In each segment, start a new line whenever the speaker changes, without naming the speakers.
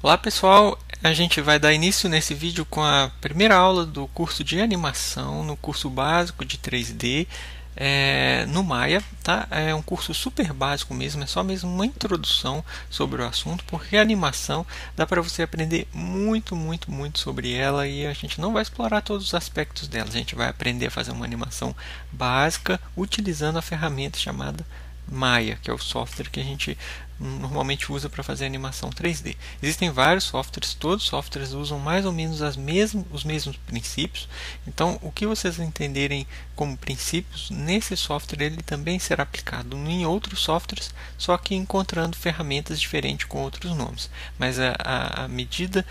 Olá pessoal, a gente vai dar início nesse vídeo com a primeira aula do curso de animação no curso básico de 3D no Maya, tá? É um curso super básico mesmo, é só mesmo uma introdução sobre o assunto, porque a animação dá para você aprender muito sobre ela e a gente não vai explorar todos os aspectos dela, a gente vai aprender a fazer uma animação básica utilizando a ferramenta chamada Maya, que é o software que a gente normalmente usa para fazer animação 3D. Existem vários softwares, todos os softwares usam mais ou menos os mesmos princípios. Então, o que vocês entenderem como princípios, nesse software ele também será aplicado em outros softwares, só que encontrando ferramentas diferentes com outros nomes. Mas a medida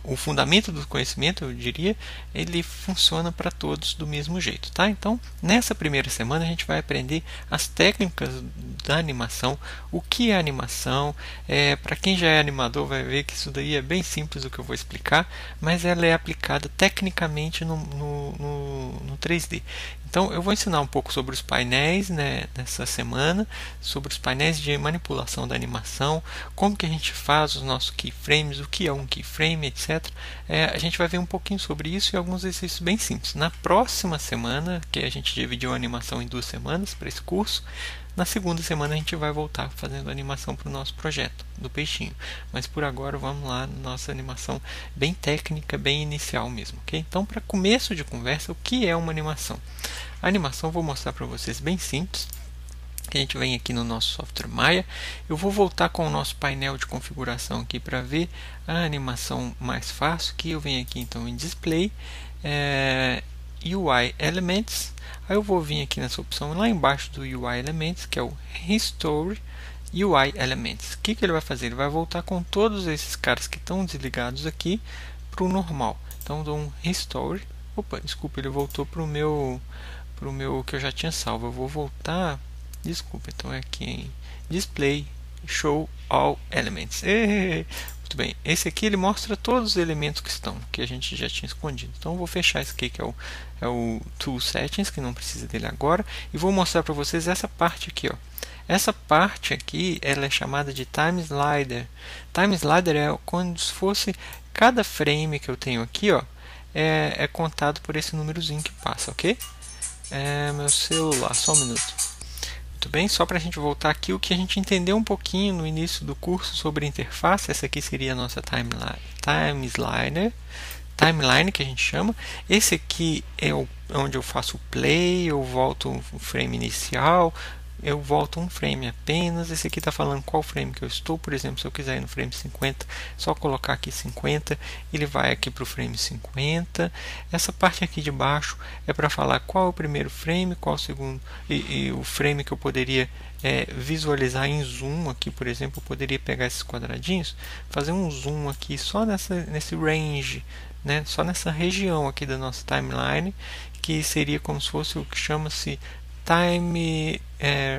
o fundamento do conhecimento, eu diria, ele funciona para todos do mesmo jeito, tá? Então, nessa primeira semana a gente vai aprender as técnicas da animação, o que é animação. Para quem já é animador vai ver que isso daí é bem simples o que eu vou explicar, mas ela é aplicada tecnicamente no 3D. Então eu vou ensinar um pouco sobre os painéis, né, nessa semana, sobre os painéis de manipulação da animação, como que a gente faz os nossos keyframes, o que é um keyframe, etc. A gente vai ver um pouquinho sobre isso e alguns exercícios bem simples. Na próxima semana, que a gente dividiu a animação em 2 semanas para esse curso, na segunda semana a gente vai voltar fazendo a animação para o nosso projeto do peixinho. Mas por agora vamos lá na nossa animação bem técnica, bem inicial mesmo, ok? Então, para começo de conversa, o que é uma animação? A animação eu vou mostrar para vocês bem simples. A gente vem aqui no nosso software Maya. Eu vou voltar com o nosso painel de configuração aqui para ver a animação mais fácil. Que eu venho aqui então em Display, UI Elements. Aí eu vou vir aqui nessa opção lá embaixo do UI Elements, que é o Restore UI Elements. O que ele vai fazer? Ele vai voltar com todos esses caras que estão desligados aqui para o normal. Então dou um Restore. Opa, desculpa, ele voltou para o meu que eu já tinha salvo. Eu vou voltar. Desculpa, então é aqui em Display, Show All Elements. Muito bem, esse aqui ele mostra todos os elementos que a gente já tinha escondido. Então eu vou fechar esse aqui que é o Tool Settings, que não precisa dele agora, e vou mostrar para vocês essa parte aqui, ó. Essa parte aqui ela é chamada de Time Slider. Time Slider é como se fosse cada frame que eu tenho aqui, ó, é contado por esse númerozinho que passa, ok? Meu celular, só um minuto. Muito bem, só para a gente voltar aqui, o que a gente entendeu um pouquinho no início do curso sobre interface, essa aqui seria a nossa timeline que a gente chama. Esse aqui é onde eu faço o play, eu volto o frame inicial, eu volto um frame apenas. Esse aqui está falando qual frame que eu estou. Por exemplo, se eu quiser ir no frame 50, só colocar aqui 50, ele vai aqui para o frame 50. Essa parte aqui de baixo é para falar qual é o primeiro frame, qual o segundo, e o frame que eu poderia visualizar em zoom. Aqui, por exemplo, eu poderia pegar esses quadradinhos, fazer um zoom aqui só nesse range, né? Só nessa região aqui da nossa timeline, que seria como se fosse o que chama-se time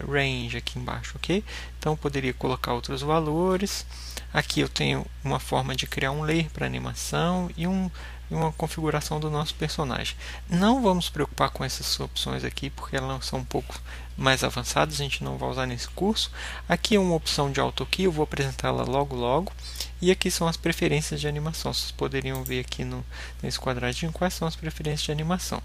range aqui embaixo, ok? Então eu poderia colocar outros valores. Aqui eu tenho uma forma de criar um layer para animação e uma configuração do nosso personagem. Não vamos nos preocupar com essas opções aqui, porque elas são um pouco mais avançadas, a gente não vai usar nesse curso. Aqui é uma opção de AutoKey, eu vou apresentá-la logo. E aqui são as preferências de animação. Vocês poderiam ver aqui nesse quadradinho quais são as preferências de animação.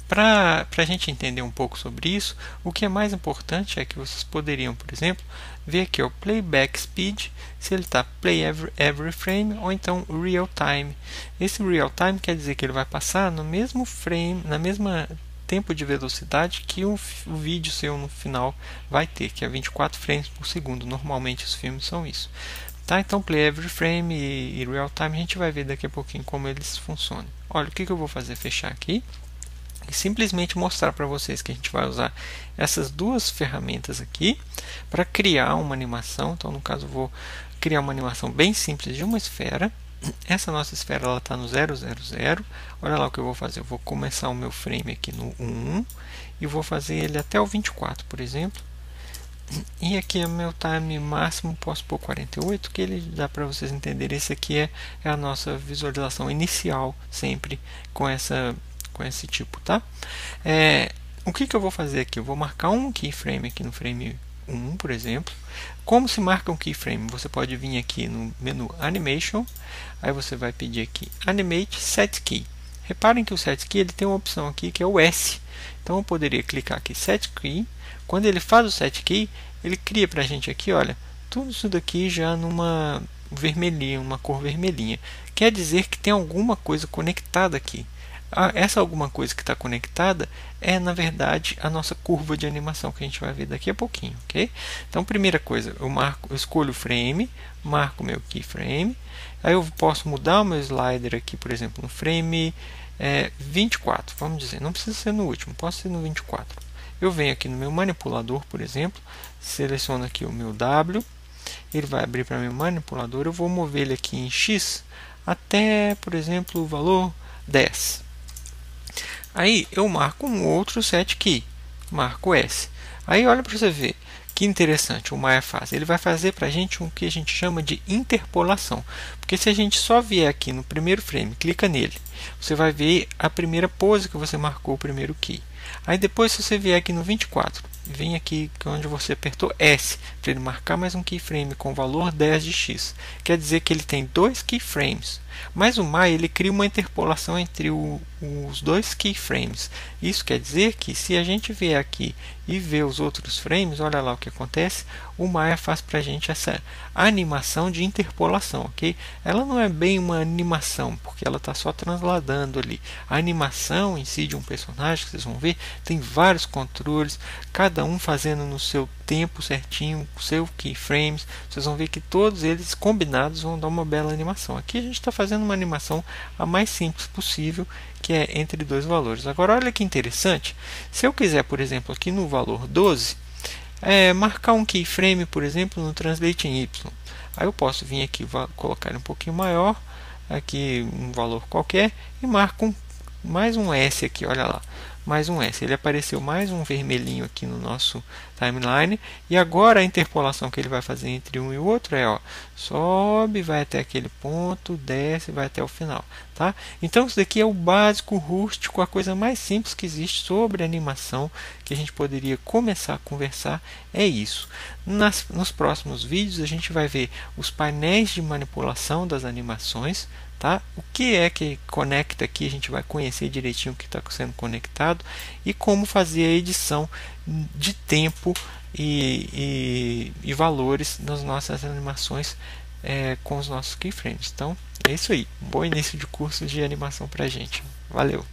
Para a gente entender um pouco sobre isso, o que é mais importante é que vocês poderiam, por exemplo, ver aqui o Playback Speed, se ele está Play every frame ou então Real Time. Esse Real Time quer dizer que ele vai passar no mesmo frame, na mesma tempo de velocidade que o vídeo seu no final vai ter, que é 24 frames por segundo. Normalmente os filmes são isso. Tá? Então, Play Every Frame e Real Time a gente vai ver daqui a pouquinho como eles funcionam. Olha, o que eu vou fazer? Fechar aqui e simplesmente mostrar para vocês que a gente vai usar essas duas ferramentas aqui para criar uma animação. Então, no caso, eu vou criar uma animação bem simples de uma esfera. Essa nossa esfera está no 0, 0, 0. Olha lá o que eu vou fazer. Eu vou começar o meu frame aqui no 1 e vou fazer ele até o 24, por exemplo. E aqui é o meu time máximo, posso pôr 48, que ele dá para vocês entenderem. Esse aqui é a nossa visualização inicial, sempre com esse tipo, tá? O que eu vou fazer aqui? Eu vou marcar um keyframe aqui no frame 1, por exemplo. Como se marca um keyframe? Você pode vir aqui no menu Animation, aí você vai pedir aqui Animate Set Key. Reparem que o Set Key ele tem uma opção aqui que é o S. Então eu poderia clicar aqui Set Key. Quando ele faz o Set Key, ele cria para a gente aqui, olha, tudo isso daqui já numa vermelhinha, uma cor vermelhinha. Quer dizer que tem alguma coisa conectada aqui. Essa alguma coisa que está conectada é, na verdade, a nossa curva de animação que a gente vai ver daqui a pouquinho, ok? Então, primeira coisa, eu escolho o frame, marco o meu keyframe, aí eu posso mudar o meu slider aqui, por exemplo, no frame 24, vamos dizer, não precisa ser no último, pode ser no 24. Eu venho aqui no meu manipulador, por exemplo, seleciono aqui o meu W, ele vai abrir para meu manipulador, eu vou mover ele aqui em X até, por exemplo, o valor 10. Aí eu marco um outro set key, marco S. Aí olha para você ver que interessante o Maya faz. Ele vai fazer para a gente o que a gente chama de interpolação. Porque se a gente só vier aqui no primeiro frame, clica nele, você vai ver a primeira pose que você marcou o primeiro key. Aí depois, se você vier aqui no 24, vem aqui onde você apertou S para ele marcar mais um keyframe com o valor 10 de X. Quer dizer que ele tem dois keyframes. Mas o Maya ele cria uma interpolação entre os dois keyframes. Isso quer dizer que se a gente vier aqui e ver os outros frames, olha lá o que acontece. O Maya faz para a gente essa animação de interpolação, ok? Ela não é bem uma animação, porque ela está só transladando ali. A animação em si de um personagem, que vocês vão ver, tem vários controles, cada um fazendo no seu tempo certinho, o seu keyframes. Vocês vão ver que todos eles combinados vão dar uma bela animação. Aqui a gente está fazendo uma animação a mais simples possível, que é entre dois valores. Agora olha que interessante, se eu quiser, por exemplo, aqui no valor 12, marcar um keyframe, por exemplo, no Translate em Y. Aí eu posso vir aqui, colocar ele um pouquinho maior, aqui um valor qualquer, e marco mais um S aqui, olha lá. Mais um S. Ele apareceu mais um vermelhinho aqui no nosso timeline. E agora a interpolação que ele vai fazer entre um e o outro é, ó, sobe, vai até aquele ponto, desce, vai até o final. Tá? Então isso daqui é o básico, rústico, a coisa mais simples que existe sobre animação que a gente poderia começar a conversar é isso. Nos próximos vídeos a gente vai ver os painéis de manipulação das animações. Tá? O que é que conecta aqui, a gente vai conhecer direitinho o que está sendo conectado e como fazer a edição de tempo e valores nas nossas animações com os nossos keyframes. Então é isso aí, um bom início de curso de animação para a gente. Valeu!